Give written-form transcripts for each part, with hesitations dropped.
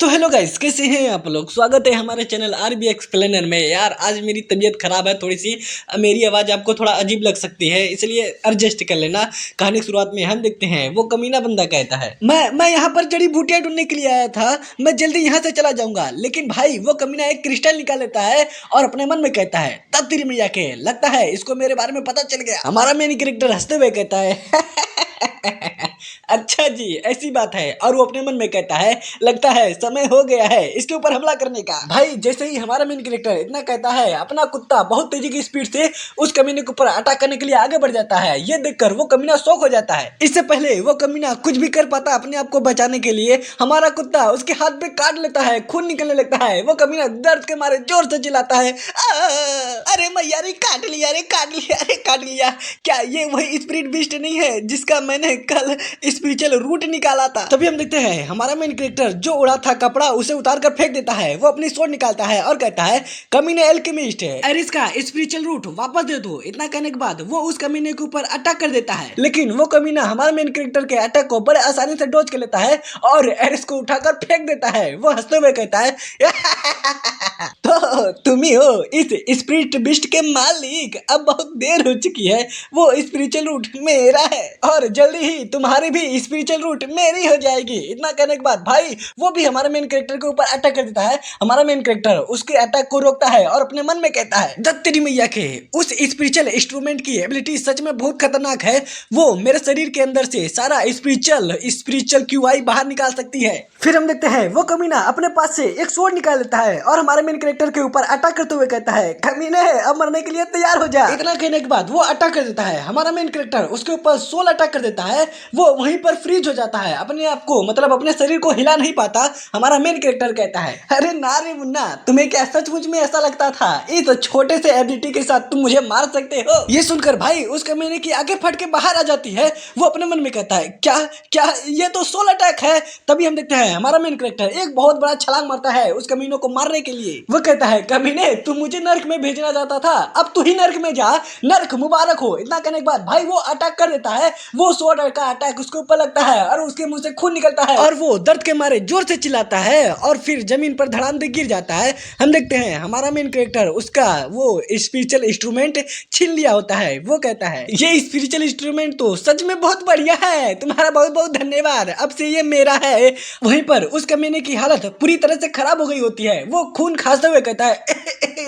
तो hello guys, कैसे हैं आप लोग। स्वागत है हमारे चैनल आरबी एक्सप्लेनर में। यार आज मेरी तबीयत खराब है थोड़ी सी, मेरी आवाज़ आपको थोड़ा अजीब लग सकती है, इसलिए एडजस्ट कर लेना। कहानी की शुरुआत में हम देखते हैं। वो कमीना बंदा कहता है, मैं यहाँ पर जड़ी बूटियां ढूंढने के लिए आया था, मैं जल्दी यहाँ से चला जाऊंगा। लेकिन भाई वो कमीना एक क्रिस्टल निकाल लेता है और अपने मन में कहता है, तब तेरी मैया के लगता है इसको मेरे बारे में पता चल गया। हमारा मेन कैरेक्टर हंसते हुए कहता है अच्छा जी ऐसी बात है। और वो अपने मन में कहता है, लगता है समय हो गया है इसके ऊपर हमला करने का। भाई जैसे ही हमारा मेन कैरेक्टर इतना कहता है, अपना कुत्ता बहुत तेजी की स्पीड से उस कमीने के ऊपर अटैक करने के लिए आगे बढ़ जाता है। ये देखकर वो कमीना शॉक हो जाता है। इससे पहले वो कमीना कुछ भी कर पाता अपने आप को बचाने के लिए, हमारा कुत्ता उसके हाथ पे काट लेता है, खून निकलने लगता है। वो कमीना दर्द के मारे जोर से चिल्लाता है, अरे मैया रे काट लिया, रे काट लिया, रे काट लिया। क्या ये वही स्पिरिट बीस्ट नहीं है जिसका मैंने कल स्पिरिचुअल रूट निकाला था। तभी हम देखते हैं हमारा मेन कैरेक्टर जो उड़ा था कपड़ा उसे उतार कर फेंक देता है। वो अपनी स्वord निकालता है और कहता है, कमीने एल्केमिस्ट है, एरिस का स्पिरिचुअल रूट वापस दे दो। इतना कहने के बाद वो उस कमीने के ऊपर अटैक कर देता है, लेकिन वो कमीना हमारे मेन कैरेक्टर के अटैक को बड़े आसानी से डॉज कर लेता है और एरिस को उठाकर फेंक देता है। वो हंसते हुए कहता है तो तुम ही हो इस स्पिरिट बिस्ट के मालिक। अब बहुत देर हो चुकी है, वो स्पिरिचुअल रूट मेरा है और जल्दी ही तुम्हारी भी स्पिरिचुअल रूट मेरी हो जाएगी। इतना कहने के बाद भाई वो भी हमारे मेन कैरेक्टर के ऊपर अटैक कर देता है। हमारा मेन कैरेक्टर उसके अटैक को रोकता है और अपने मन में कहता है, दत्त तेरी मैया के, उस स्पिरिचुअल इंस्ट्रूमेंट की एबिलिटी सच में बहुत खतरनाक है। वो मेरे शरीर के अंदर से सारा स्पिरिचुअल क्यूआई बाहर निकाल सकती है। फिर हम देखते हैं वो कमीना अपने पास से एक स्वॉर्ड निकाल लेता है और हमारे मेन कैरेक्टर के ऊपर अटैक करते हुए कहता है, कमीने अब मरने के लिए तैयार हो जा। इतना कहने के बाद वो अटैक कर देता है। हमारा मेन कैरेक्टर उसके ऊपर सोल अटैक कर देता है। वो वहीं पर फ्रीज हो जाता है, अपने आप को मतलब अपने शरीर को हिला नहीं पाता। हमारा मेन कैरेक्टर कहता है, अरे ना रे मुन्ना, तुम्हें क्या सचमुच में ऐसा लगता था इस छोटे से एबिलिटी के साथ तुम मुझे मार सकते हो। ये सुनकर भाई उस कमीने की आगे फट के बाहर आ जाती है। वो अपने मन में कहता है, क्या क्या ये तो सोल अटैक है। तभी हम देखते हैं हमारा मेन कैरेक्टर एक बहुत बड़ा छलांग मारता है उस कमीनों को मारने के लिए। वो कहता है, कमीने तू मुझे नर्क में भेजना चाहता था, अब तू ही नर्क में जा, नर्क मुबारक हो। इतना कहने के बाद भाई वो अटैक कर देता है। वो स्वॉर्ड का अटैक उसके ऊपर लगता है और उसके मुंह से खून निकलता है और वो दर्द के मारे जोर से चिल्लाता है और फिर जमीन पर धड़ाम से गिर जाता है। हम देखते हैं हमारा मेन कैरेक्टर उसका वो स्पिरिचुअल इंस्ट्रूमेंट छीन लिया होता है। वो कहता है, ये स्पिरिचुअल इंस्ट्रूमेंट तो सच में बहुत बढ़िया है, तुम्हारा बहुत बहुत धन्यवाद, अब से ये मेरा है। वहीं पर उस कमीने की हालत पूरी तरह से खराब हो गई होती है। वो खून खांसते हुए कहता है,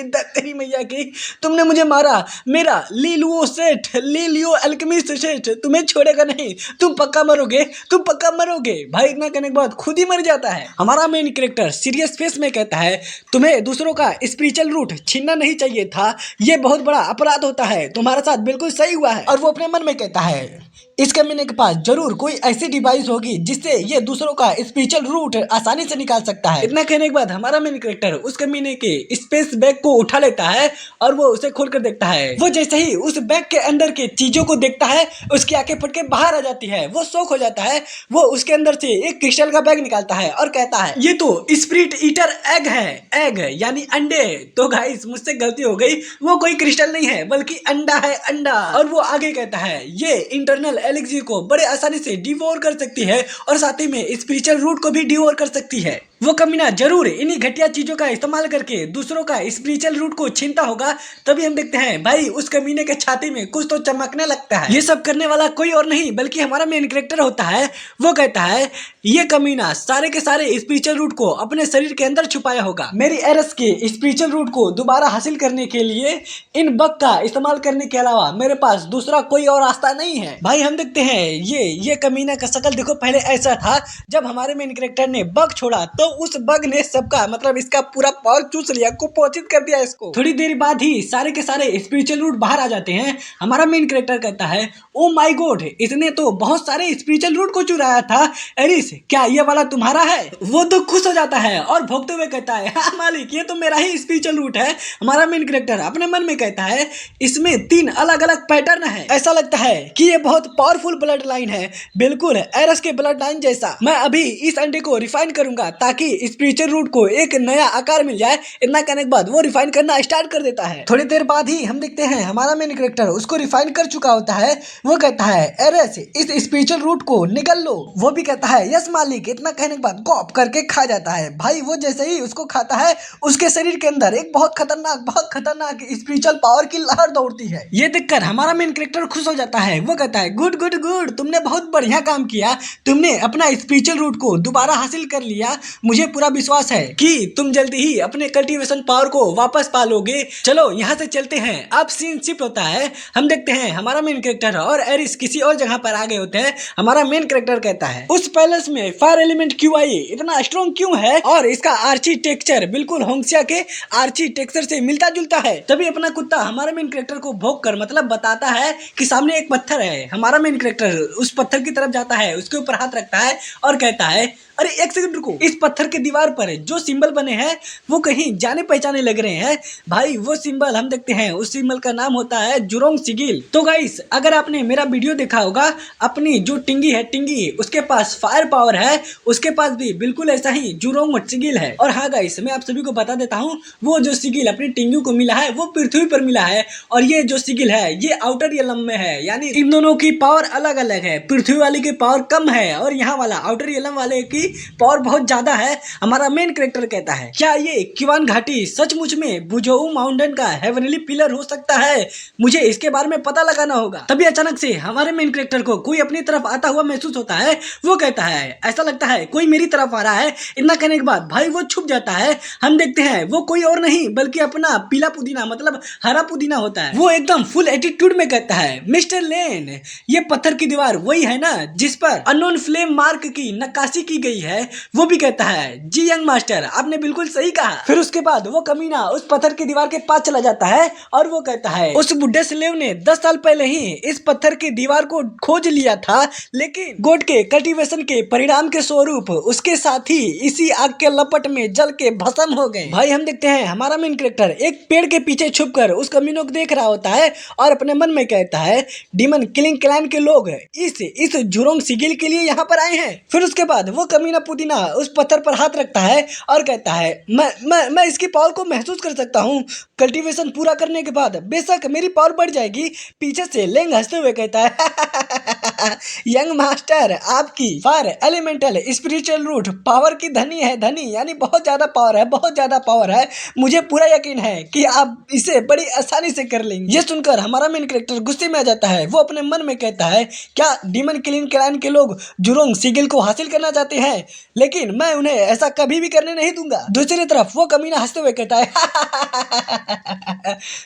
तेरी मैया की, तुमने मुझे मारा, मेरा लीलियो अल्केमिस्ट सेठ तुम्हें छोड़ेगा नहीं, तुम पक्का मरोगे, तुम पक्का मरोगे। भाई इतना कहने के बाद खुद ही मर जाता है। हमारा मेन कैरेक्टर सीरियस फेस में कहता है, तुम्हें दूसरों का स्पिरिचुअल रूट छीनना नहीं चाहिए था, ये बहुत बड़ा अपराध होता है, तुम्हारे साथ बिल्कुल सही हुआ है। और वो अपने मन में कहता है, इस कमीने के पास जरूर कोई ऐसी डिवाइस होगी जिससे ये दूसरों का स्पिरिचुअल रूट आसानी से निकाल सकता है। इतना कहने के बाद हमारा मेन कैरेक्टर उस कमीने के स्पेस बैग को उठा लेता है और वो उसे खोलकर देखता है। वो जैसे ही उस बैग के अंदर के चीजों को देखता है, उसकी आंखें फट के बाहर आ जाती है। वो शॉक हो जाता है। वो उसके अंदर से एक क्रिस्टल का बैग निकालता है और कहता है, ये तो स्पिरिट ईटर एग है, एग यानी अंडे। तो गाइस मुझसे गलती हो गई, वो कोई क्रिस्टल नहीं है बल्कि अंडा है, अंडा। और वो आगे कहता है, ये इंटरनल एलिक्सी को बड़े आसानी से डिवोर कर सकती है और साथ ही में स्पिरिचुअल रूट को भी डिवोर कर सकती है। वो कमीना जरूर इन्हीं घटिया चीजों का इस्तेमाल करके दूसरों का स्पिरिचुअल रूट को छीनता होगा। तभी हम देखते हैं भाई उस कमीने के छाती में कुछ तो चमकने लगता है। ये सब करने वाला कोई और नहीं बल्कि हमारा मेन कैरेक्टर होता है। वो कहता है, ये कमीना सारे के सारे स्पिरिचुअल रूट को अपने शरीर के अंदर छुपाया होगा। मेरी एरस के स्पिरिचुअल रूट को दोबारा हासिल करने के लिए इन बग का इस्तेमाल करने के अलावा मेरे पास दूसरा कोई और रास्ता नहीं है। भाई हम देखते हैं ये कमीना का शकल देखो, पहले ऐसा था, जब हमारे मेन कैरेक्टर ने बग छोड़ा तो उस बग ने सबका मतलब इसका पूरा पावर चूस लिया, कुपोषित कर दिया इसको। थोड़ी देर बाद ही सारे के सारे स्पिरिचुअल रूट बाहर आ जाते हैं। हमारा मेन कैरेक्टर कहता है, ओ माय गॉड, इसने तो बहुत सारे स्पिरिचुअल रूट को चुराया था, एरिस क्या ये वाला तुम्हारा है? वो तो खुश हो जाता है और भोगते हुए कहता है, हाँ मालिक, ये तो मेरा ही स्पिरिचुअल रूट है। हमारा मेन कैरेक्टर अपने मन में कहता है, इसमें 3 अलग अलग पैटर्न है, ऐसा लगता है कि ये बहुत बहुत पावरफुल ब्लड लाइन है, बिल्कुल एरस के ब्लड लाइन जैसा। मैं अभी इस अंडे को रिफाइन करूंगा ताकि स्पिरिचुअल रूट को एक नया आकार मिल जाए। इतना करने के बाद वो रिफाइन करना स्टार्ट कर देता है। थोड़ी देर बाद ही हम देखते हैं हमारा मेन कैरेक्टर उसको रिफाइन कर चुका होता है। वो कहता है एरस इस स्पिरिचुअल रूट को निकल लो। वो भी कहता है यस मालिक। इतना कहने के बाद गॉप करके खा जाता है। भाई वो जैसे ही उसको खाता है उसके शरीर के अंदर एक बहुत खतरनाक स्पिरिचुअल पावर की लहर दौड़ती है। ये देखकर हमारा मेन कैरेक्टर खुश हो जाता है। वो कहता है गुड गुड गुड, तुमने बहुत बढ़िया काम किया, तुमने अपना स्पिरिचुअल रूट को दोबारा हासिल कर लिया। मुझे पूरा विश्वास है कि तुम जल्दी ही अपने कल्टीवेशन पावर को वापस पालोगे। चलो यहाँ से चलते हैं। अब सीन शिफ्ट होता है। हम देखते हैं हमारा मेन कैरेक्टर और एरिस किसी और जगह पर आ गए होते हैं। हमारा मेन कैरेक्टर कहता है उस पैलेस में फायर एलिमेंट क्यों आई, इतना स्ट्रॉन्ग क्यों है, और इसका आर्किटेक्चर बिल्कुल होंगसिया के आर्किटेक्चर से मिलता जुलता है। तभी अपना कुत्ता हमारे मेन कैरेक्टर को भौंक कर मतलब बताता है कि सामने एक पत्थर है। हमारा मेन कैरेक्टर उस पत्थर की तरफ जाता है, उसके ऊपर हाथ रखता है और कहता है अरे एक सेकंड रुको, इस पत्थर के दीवार पर जो सिंबल बने हैं वो कहीं जाने पहचाने लग रहे हैं। भाई वो सिंबल हम देखते हैं, उस सिंबल का नाम होता है जुरोंग सिगिल। तो गाइस अगर आपने मेरा वीडियो देखा होगा, अपनी जो टिंगी है टिंगी उसके पास फायर पावर है, उसके पास भी बिल्कुल ऐसा ही जुरोंग सिगिल है। और हाँ गाइस मैं आप सभी को बता देता हूँ, वो जो सिगिल अपनी टिंगी को मिला है वो पृथ्वी पर मिला है, और ये जो सिगिल है ये आउटर रियलम में है। यानी इन दोनों की पावर अलग अलग है। पृथ्वी वाली की पावर कम है और यहाँ वाला आउटर रियलम वाले की पावर बहुत ज्यादा है। हमारा मेन कैरेक्टर कहता है क्या ये किवान घाटी सचमुच में बुझोऊ माउंटेन का हेवनली पिलर हो सकता है, मुझे इसके बारे में पता लगाना होगा। तभी अचानक से हमारे मेन कैरेक्टर को कोई अपनी तरफ आता हुआ महसूस होता है। वो कहता है ऐसा लगता है कोई मेरी तरफ आ रहा है। इतना कहने के बाद भाई वो छुप जाता है। हम देखते हैं वो कोई और नहीं बल्कि अपना पीला पुदीना मतलब हरा पुदीना होता है। वो एकदम फुल एटीट्यूड में कहता है मिस्टर लेन, ये पत्थर की दीवार वही है ना जिस पर अननोन फ्लेम मार्क की नक्काशी की गई है। वो भी कहता है जी यंग मास्टर, आपने बिल्कुल सही कहा। फिर उसके बाद वो कमीना उस पत्थर की दीवार के पास चला जाता है और वो कहता है उस बुढ़े स्लेव ने 10 साल पहले ही इस पत्थर की दीवार को खोज लिया था, लेकिन गोड के कल्टीवेशन के परिणाम के स्वरूप उसके साथी इसी आग के लपट में जल के भस्म हो गए। भाई हम देखते हैं हमारा मेन कैरेक्टर एक पेड़ के पीछे छुपकर उस कमीनों को देख रहा होता है और अपने मन में कहता है डीमन किलिंग क्लैन के लोग इस जुरोंग सिगिल के लिए यहाँ पर आए हैं। फिर उसके बाद वो कमीना पुदीना उस पत्थर पर हाथ रखता है और कहता है मैं इसकी पावर को महसूस कर सकता हूँ। कल्टीवेशन पूरा करने के बाद बेशक मेरी पावर बढ़ जाएगी। पीछे से लेंग हंसते हुए कहता है यंग मास्टर, आपकी fire elemental spiritual root power की धनी है, धनी यानी बहुत ज्यादा पावर है, बहुत ज्यादा पावर है। मुझे पूरा यकीन है कि आप इसे बड़ी आसानी से कर लेंगे। ये सुनकर हमारा मेन कैरेक्टर गुस्से में आ जाता है। वो अपने मन में कहता है क्या डीमन किलिंग क्लैन के लोग जुरोंग सिगिल को हासिल करना चाहते हैं, लेकिन मैं उन्हें ऐसा कभी भी करने नहीं दूंगा। दूसरी तरफ वो कमीना हंसते हुए कहता है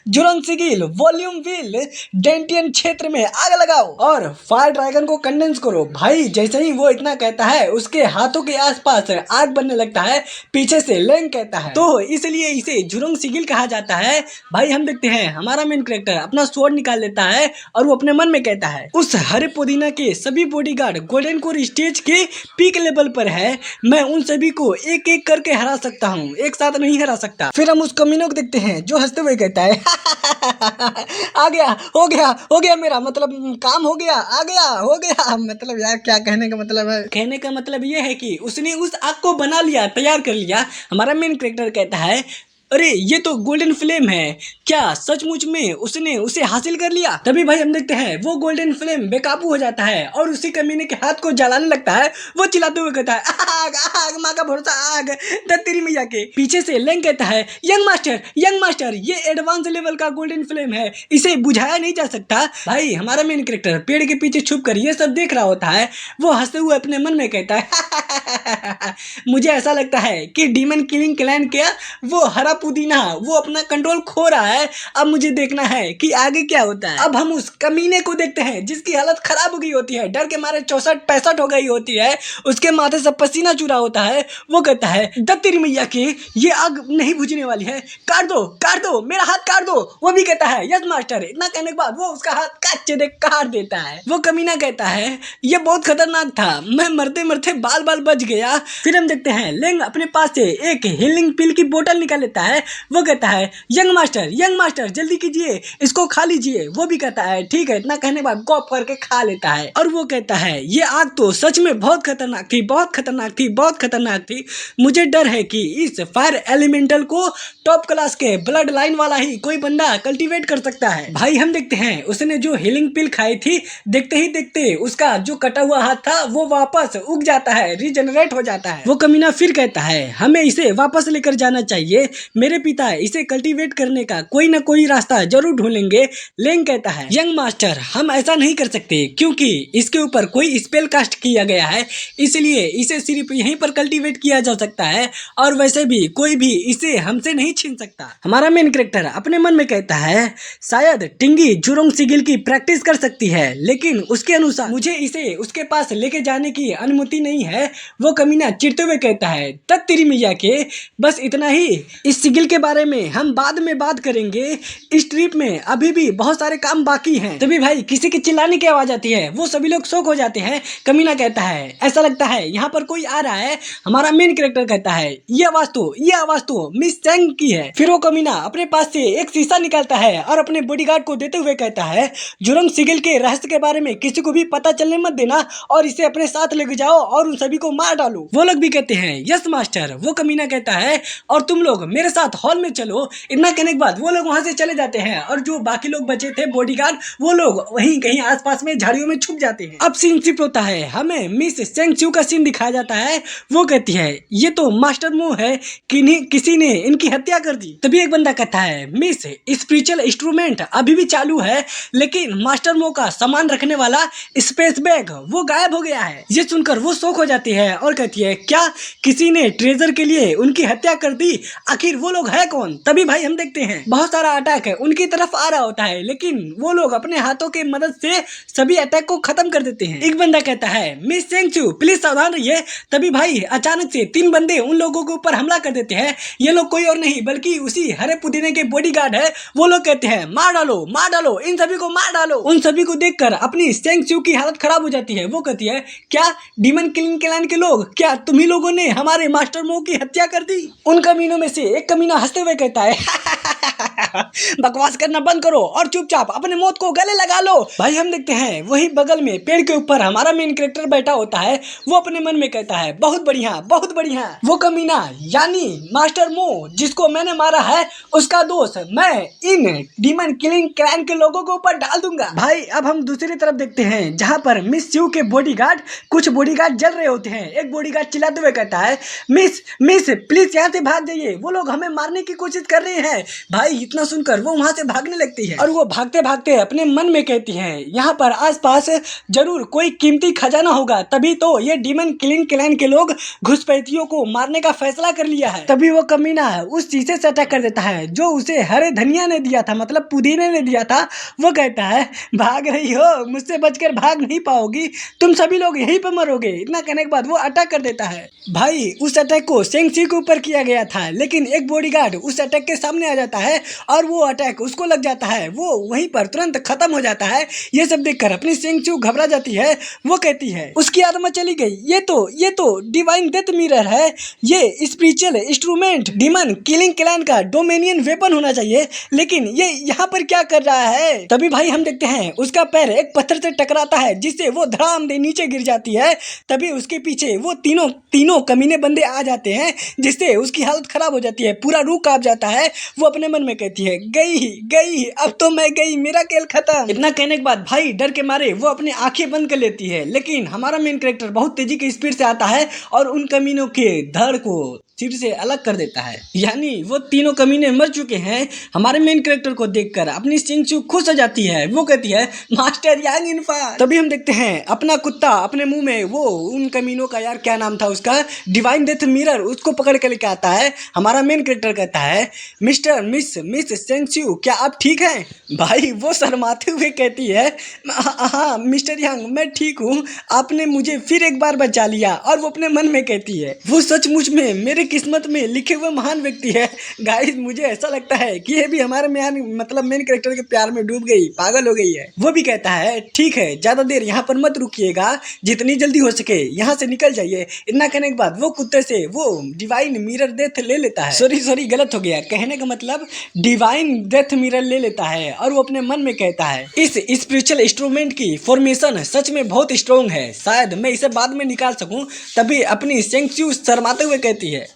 जुरोंग सिगिल वॉल्यूम व्हील डेंटियन क्षेत्र में आग लगाओ और फायर ड्रैगन को कंडेंस करो। भाई जैसे ही वो इतना कहता है उसके हाथों के आसपास आग बनने लगता है। पीछे से लेंग कहता है तो इसलिए इसे जुरोंग सिगिल कहा जाता है। भाई हम देखते हैं हमारा मेन कैरेक्टर अपना स्वॉर्ड निकाल लेता है और वो अपने मन में कहता है उस हरे पुदीना के सभी बॉडीगार्ड गोल्डन कोर स्टेज के पीक लेवल पर है, मैं उन सभी को एक एक करके हरा सकता हूँ, एक साथ नहीं हरा सकता। फिर हम उस कमीनों को देखते हैं जो हंसते हुए कहता है आ गया, हो गया मेरा मतलब काम हो गया, आ गया, हो गया। मतलब यार क्या कहने का मतलब है, कहने का मतलब ये है कि उसने उस आग को बना लिया, तैयार कर लिया। हमारा मेन कैरेक्टर कहता है अरे ये तो गोल्डन फ्लेम है, क्या सचमुच में उसने उसे हासिल कर लिया। तभी भाई हम देखते हैं वो गोल्डन फ्लेम बेकाबू हो जाता है और उसी कमीने के हाथ को जलाने लगता है। वो चिल्लाते हुए कहता है आग आग, माँ का भरोसा आग, तेरी मैया के। पीछे से लेंग कहता है यंग मास्टर ये एडवांस लेवल का गोल्डन फ्लेम है, इसे बुझाया नहीं जा सकता। भाई हमारा मेन कैरेक्टर पेड़ के पीछे छुप कर ये सब देख रहा होता है। वो हंसते हुए अपने मन में कहता है मुझे ऐसा लगता है कि डीमन किलिंग क्लैन के वो हरा पुदीना वो अपना कंट्रोल खो रहा है। अब मुझे देखना है कि आगे क्या होता है। अब हम उस कमीने को देखते हैं जिसकी हालत खराब हो गई होती है, डर के मारे 64-65 हो गई होती है, उसके माथे से पसीना चूरा होता है। वो कहता है दत्तेरी मैया की ये आग नहीं बुझने वाली है, काट दो मेरा हाथ काट दो। वो भी कहता है यस मास्टर। इतना कहने के बाद वो उसका हाथ कच्चे दे काट देता है। वो कमीना कहता है ये बहुत खतरनाक था, मैं मरते मरते बाल बच गया। फिर हम देखते हैं लेंग अपने पास से एक हीलिंग पिल की बोतल निकाल लेता है है, वो कहता है यंग मास्टर जल्दी कीजिए, इसको खा लीजिए। वो भी कहता है ठीक है। इतना कहने के बाद गॉप करके खा लेता है और वो कहता है ये आग तो सच में बहुत खतरनाक थी, बहुत खतरनाक थी, बहुत खतरनाक थी। मुझे डर है कि इस फायर एलिमेंटल को टॉप क्लास के ब्लड लाइन वाला ही कोई बंदा कल्टीवेट कर सकता है। भाई हम देखते हैं उसने जो हीलिंग पिल खाई थी, देखते ही देखते उसका जो कटा हुआ हाथ था वो वापस उग जाता है, रीजनरेट हो जाता है। वो कमीना फिर कहता है हमें इसे वापस लेकर जाना चाहिए, मेरे पिता इसे कल्टीवेट करने का कोई ना कोई रास्ता जरूर ढूंढेंगे। लेंग कहता है यंग मास्टर हम ऐसा नहीं कर सकते क्योंकि इसके ऊपर कोई स्पेल कास्ट किया गया है, इसलिए इसे सिर्फ यहीं पर कल्टीवेट किया जा सकता है और वैसे भी कोई भी इसे हमसे नहीं छीन सकता। हमारा मेन कैरेक्टर अपने मन में कहता है शायद टिंगी जुरोंग सिगिल की प्रैक्टिस कर सकती है, लेकिन उसके अनुसार मुझे इसे उसके पास लेके जाने की अनुमति नहीं है। वो कमीना चिढ़ते हुए कहता है तब तेरी मैया के, बस इतना ही, इस सिगिल के बारे में हम बाद में बात करेंगे, इस ट्रिप में अभी भी बहुत सारे काम बाकी हैं। तभी भाई किसी की चिल्लाने की आवाज आती है, वो सभी लोग शॉक हो जाते हैं। कमीना कहता है ऐसा लगता है यहाँ पर कोई आ रहा है। हमारा मेन कैरेक्टर कहता है ये आवाज तो मिस चैंग की है। फिर वो कमीना अपने पास से एक शीशा निकालता है और अपने बॉडीगार्ड को देते हुए कहता है जुरंग सिगिल के रहस्य के बारे में किसी को भी पता चलने मत देना और इसे अपने साथ लेके जाओ और उन सभी को मार डालो। वो लोग भी कहते हैं यस मास्टर। वो कमीना कहता है और तुम लोग मेरे साथ हॉल में चलो। इतना कहने के बाद वो लोग वहां से चले जाते हैं और जो बाकी लोग बचे थे बॉडीगार्ड वो लोग वहीं कहीं आसपास में झाड़ियों में छुप जाते हैं। अब सीन शिफ्ट होता है, हमें मिस सेंग च्यू का सीन दिखाया जाता है। वो कहती है ये तो मास्टर मुंह है, किसी ने इनकी हत्या कर दी। तभी एक बंदा कहता है मिस स्पिरिचुअल इंस्ट्रूमेंट अभी भी चालू है, लेकिन मास्टर मो का सामान रखने वाला स्पेस बैग वो गायब हो गया है। ये सुनकर वो शौक हो जाती है और कहती है क्या किसी ने ट्रेजर के लिए उनकी हत्या कर दी? आखिर वो लोग है कौन? तभी भाई हम देखते हैं बहुत सारा अटैक है उनकी तरफ आ रहा होता है, लेकिन वो लोग अपने हाथों के मदद से सभी अटैक को खत्म कर देते हैं। एक बंदा कहता है मिस सेंग च्यू प्लीज सावधान रहिए। तभी भाई अचानक से 3 बंदे उन लोगों के ऊपर हमला कर देते हैं। ये लोग कोई और नहीं बल्कि उसी हरे पुदीने के बॉडीगार्ड है। वो लोग कहते हैं मार डालो, इन सभी को मार डालो। उन सभी को देखकर अपनी सेंग च्यू की हालत खराब हो जाती है। वो कहती है क्या डीमन किलिंग क्लैन के लोग, क्या तुम्ही लोगों ने हमारे मास्टर मो की हत्या कर दी? उन कमीनों में से एक कमीना हंसते हुए कहता है बकवास करना बंद करो और चुपचाप अपने मौत को गले लगा लो। भाई हम देखते हैं वही बगल में पेड़ के ऊपर हमारा मेन कैरेक्टर बैठा होता है। वो अपने मन में कहता है बहुत बढ़िया, बहुत बढ़िया। वो कमीना यानी मास्टर मो जिसको मैंने मारा है उसका दोष मैं इन डीमन किलिंग क्लैन के लोगों के ऊपर डाल दूंगा। भाई अब हम दूसरी तरफ देखते हैं जहाँ पर मिस च्यू के बॉडीगार्ड, कुछ बॉडीगार्ड जल रहे होते हैं। एक बॉडीगार्ड चिल्लाते हुए कहता है मिस प्लीज यहाँ से भाग जाइए, वो लोग हमें मारने की कोशिश कर रहे हैं। भाई इतना सुनकर वो वहां से भागने लगती है और वो भागते भागते अपने मन में कहती है यहाँ पर आसपास जरूर कोई कीमती खजाना होगा, तभी तो ये डीमन किलिंग क्लैन के लोग घुसपैठियों को मारने का फैसला कर लिया है। तभी वो कमीना उस शीशे से अटैक कर देता है जो उसे हरे धनिया ने दिया था, मतलब पुदीने ने दिया था। वो कहता है भाग रही हो, मुझसे बचकर भाग नहीं पाओगी, तुम सभी लोग यहीं पर मरोगे। इतना कहने के बाद वो अटैक कर देता है। भाई उस अटैक को सेंग ची के ऊपर किया गया था, लेकिन एक बॉडीगार्ड उस अटैक के सामने आ जाता है और वो अटैक उसको लग जाता है, वो वहीं पर तुरंत खत्म हो जाता है। ये सब देखकर अपनी सेंग चू घबरा जाती है। वो कहती है उसकी आत्मा चली गई, ये तो डिवाइन डेथ मिरर है, ये spiritual instrument demon killing clan का डोमिनियन वेपन होना चाहिए, लेकिन ये यहाँ पर क्या कर रहा है? तभी भाई हम देखते हैं उसका पैर एक पत्थर से टकराता है जिससे वो धड़ाम दे नीचे गिर जाती है। तभी उसके पीछे वो तीनों कमीने बंदे आ जाते हैं जिससे उसकी हालत खराब हो जाती है, पूरा रूह कांप जाता है। वो अपने मन में कहती है गई अब तो मैं गई, मेरा खेल खत्म। इतना कहने के बाद भाई डर के मारे वो अपनी आंखें बंद कर लेती है, लेकिन हमारा मेन कैरेक्टर बहुत तेजी की स्पीड से आता है और उन कमीनों के धड़ को सिर से अलग कर देता है। यानी वो तीनों कमीने मर चुके हैं। हमारे मेन कैरेक्टर को देखकर अपनी सेंग च्यू खुश हो जाती है। वो कहती है मास्टर यांग इनफा। तभी हम देखते हैं अपना कुत्ता अपने मुंह में वो उन कमीनों का, यार क्या नाम था उसका, डिवाइन डेथ मिरर, उसको पकड़ के लेके आता है। हमारा मेन कैरेक्टर कहता है मिस सेंग च्यू क्या आप ठीक हैं? भाई वो शर्माते हुए कहती है हाँ मिस्टर यांग मैं ठीक हूँ, आपने मुझे फिर एक बार बचा लिया। और वो अपने मन में कहती है वो सचमुच में मेरे अपने किस्मत में लिखे हुए महान व्यक्ति है। गाइस मुझे ऐसा लगता है कि ये भी हमारे मेन कैरेक्टर के प्यार में डूब गई, पागल हो गई है। वो भी कहता है ठीक है, ज्यादा देर यहाँ पर मत रुकिएगा, जितनी जल्दी हो सके यहाँ से निकल जाइए। इतना कहने के बाद वो कुत्ते से वो डिवाइन मिरर डेथ ले लेता है। सॉरी गलत हो गया, कहने का मतलब डिवाइन डेथ मिरर ले लेता है और वो अपने मन में कहता है इस स्पिरिचुअल इंस्ट्रूमेंट की फॉर्मेशन सच में बहुत स्ट्रॉन्ग है, शायद मैं इसे बाद में निकाल सकूं। तभी अपनी सेंक्सू शर्माते हुए कहती है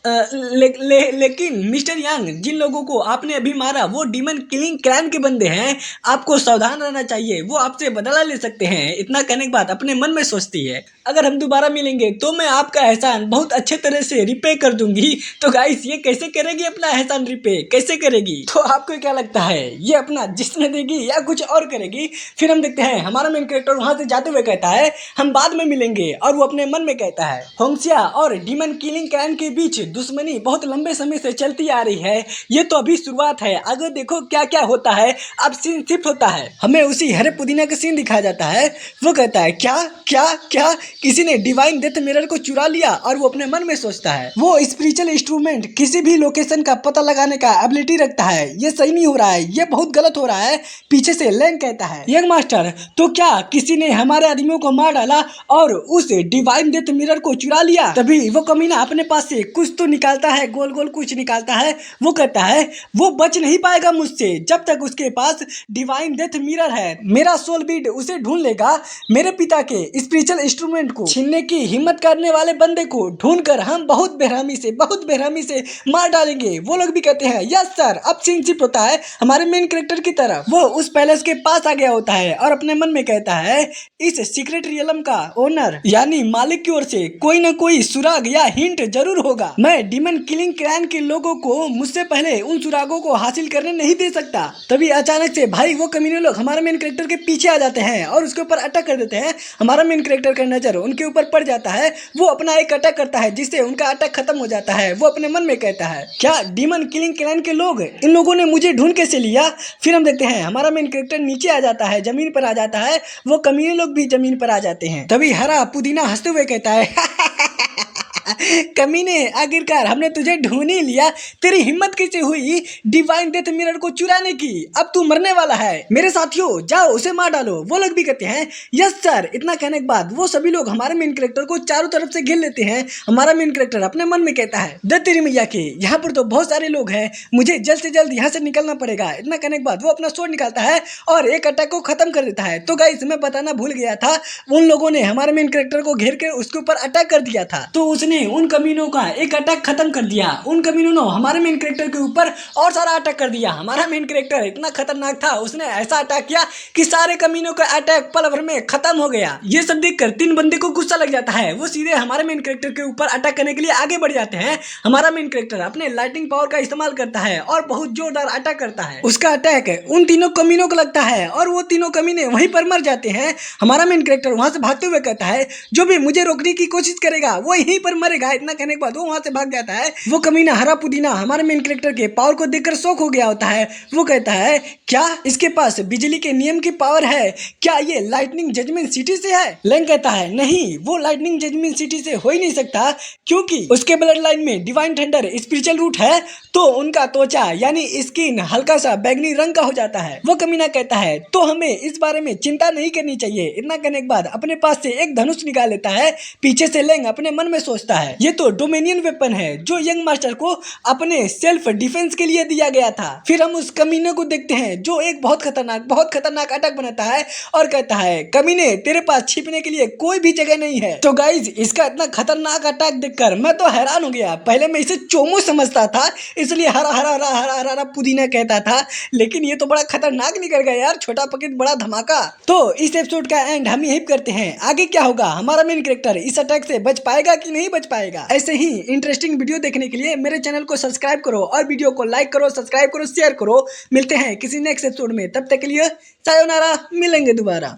लेकिन मिस्टर यांग, जिन लोगों को आपने अभी मारा वो डीमन किलिंग क्लैन के बंदे हैं, आपको सावधान रहना चाहिए, वो आपसे बदला ले सकते हैं। इतना कहने के बाद अपने मन में सोचती है अगर हम दोबारा मिलेंगे तो मैं आपका एहसान बहुत अच्छे तरह से रिपे कर दूंगी। तो गाइस ये कैसे करेगी अपना एहसान रिपे, कैसे करेगी? तो आपको क्या लगता है ये अपना जिस्म देगी या कुछ और करेगी? फिर हम देखते हैं हमारा मेन कैरेक्टर वहां से जाते हुए कहता है हम बाद में मिलेंगे, और वो अपने मन में कहता है होंगसिया और डीमन किलिंग क्लैन के बीच दुश्मनी बहुत लंबे समय से चलती आ रही है, ये तो अभी शुरुआत है, आगे देखो क्या क्या होता है। अब सीन शिफ्ट होता है, हमें उसी हरे पुदीना का सीन दिखाया जाता है। वो कहता है क्या क्या क्या किसी ने डिवाइन डेथ मिरर को चुरा लिया, और वो अपने मन में सोचता है वो स्पिरिचुअल इंस्ट्रूमेंट किसी भी लोकेशन का पता लगाने का एबिलिटी रखता है, ये सही नहीं हो रहा है, ये बहुत गलत हो रहा है। पीछे से लैंग कहता है यंग मास्टर, तो क्या किसी ने हमारे आदमियों को मार डाला और उस डिवाइन डेथ मिरर को चुरा लिया? तभी वो कमीना अपने पास से कुछ तो निकालता है, गोल गोल कुछ निकालता है। वो कहता है वो बच नहीं पाएगा मुझसे जब तक उसके पास डिवाइन डेथ मिरर है, मेरा सोल बीड उसे ढूंढ लेगा। मेरे पिता के स्पिरिचुअल इंस्ट्रूमेंट को छीनने की हिम्मत करने वाले बंदे को ढूंढकर हम बहुत बेरहमी से मार डालेंगे। वो लोग भी कहते हैं यस सर। अब सीन शिफ्ट होता है हमारे मेन कैरेक्टर की तरफ। वो उस पैलेस के पास आ गया होता है और अपने मन में कहता है इस सीक्रेट रियलम का ओनर यानी मालिक की ओर से कोई ना कोई सुराग या हिंट जरूर होगा। मैं डीमन किलिंग क्लैन के लोगों को मुझसे पहले उन सुरागों को हासिल करने नहीं दे सकता। तभी अचानक से भाई वो कमीने लोग हमारे मेन कैरेक्टर के पीछे आ जाते हैं और उसके ऊपर अटैक कर देते हैं। हमारा मेन कैरेक्टर का नजर उनके ऊपर पड़ जाता है, वो अपना एक अटैक करता है जिससे उनका अटैक खत्म हो जाता है। वो अपने मन में कहता है क्या डीमन किलिंग क्लैन के लोग, इन लोगों ने मुझे ढूंढ कैसे लिया? फिर हम देखते हैं हमारा मेन कैरेक्टर नीचे आ जाता है, जमीन पर आ जाता है, वो कमीने लोग भी जमीन पर आ जाते हैं। तभी हरा पुदीना हंसते हुए कहता है कमीने, आखिरकार हमने तुझे ढूंढ ही लिया। तेरी हिम्मत कैसे हुई डिवाइन डेथ मिरर को चुराने की? अब तू मरने वाला है। मेरे साथियों जाओ उसे मार डालो। वो लोग भी कहते हैं यस सर। इतना कहने के बाद वो सभी लोग हमारे मेन कैरेक्टर को चारों तरफ से घेर लेते हैं। हमारा मेन कैरेक्टर अपने मन में कहता है दे तेरी मैया के, यहाँ पर तो बहुत सारे लोग हैं, मुझे जल्द से जल्द यहाँ से निकलना पड़ेगा। इतना कहने के बाद वो अपना स्वॉर्ड निकालता है और एक अटैक को खत्म कर देता है। तो गाइस मैं बताना भूल गया था, उन लोगों ने हमारे मेन कैरेक्टर को घेर कर उसके ऊपर अटैक कर दिया था, तो उसने उन कमीनों का एक अटैक खत्म कर दिया। उन कमीनों ने हमारे मेन कैरेक्टर के ऊपर और सारा अटैक कर दिया। हमारा मेन कैरेक्टर इतना खतरनाक था, उसने ऐसा अटैक किया कि सारे कमीनों का अटैक पल भर में खत्म हो गया। ये सब देखकर तीन बंदे को गुस्सा लग जाता है, वो सीधे हमारे मेन कैरेक्टर के ऊपर अटैक करने के लिए आगे बढ़ जाते हैं। हमारा मेन कैरेक्टर अपने लाइटिंग पावर का इस्तेमाल करता है और बहुत जोरदार अटैक करता है। उसका अटैक उन तीनों कमीनों को लगता है और वो तीनों कमीने वहीं पर मर जाते हैं। हमारा मेन कैरेक्टर वहां से भागते हुए कहता है जो भी मुझे रोकने की कोशिश करेगा वो यहीं पर मरेगा। इतना कहने के बाद वो वहां से भाग जाता है। वो कमीना हरा पुदीना हमारे मेन कैरेक्टर के पावर को देखकर शॉक हो गया होता है। वो कहता है क्या इसके पास बिजली के नियम की पावर है? क्या ये लाइटनिंग जजमेंट सिटी से है? लैंग कहता है नहीं, वो लाइटनिंग जजमेंट सिटी से हो ही नहीं सकता, क्योंकि उसके ब्लड लाइन में डिवाइन थंडर स्पिरिचुअल रूट है, तो उनका त्वचा यानी स्किन हल्का सा बैगनी रंग का हो जाता है। वो कमीना कहता है तो हमें इस बारे में चिंता नहीं करनी चाहिए। इतना कहने के बाद अपने पास से एक धनुष निकाल लेता है। पीछे से लैंग अपने मन में सोचता है ये तो डोमिनियन वेपन है जो यंग मास्टर को अपने सेल्फ डिफेंस के लिए दिया गया था। फिर हम उस कमीने को देखते हैं जो एक बहुत खतरनाक अटैक बनाता है और कहता है कमीने तेरे पास छिपने के लिए कोई भी जगह नहीं है। तो गाइज इसका इतना खतरनाक अटैक देखकर मैं तो हैरान हो गया। पहले मैं इसे चोमू समझता था, इसलिए हरा हरा हरा हरा हरा पुदीना कहता था, लेकिन ये तो बड़ा खतरनाक निकल गया यार, छोटा पैकेट बड़ा धमाका। तो इस एपिसोड का एंड हम यही करते हैं, आगे क्या होगा, हमारा मेन कैरेक्टर इस अटैक से बच पाएगा कि नहीं बच पाएगा? ऐसे ही इंटरेस्टिंग वीडियो देखने के लिए मेरे चैनल को सब्सक्राइब करो और वीडियो को लाइक करो, सब्सक्राइब करो, शेयर करो। मिलते हैं किसी नेक्स्ट एपिसोड में, तब तक के लिए सायोनारा, मिलेंगे दोबारा।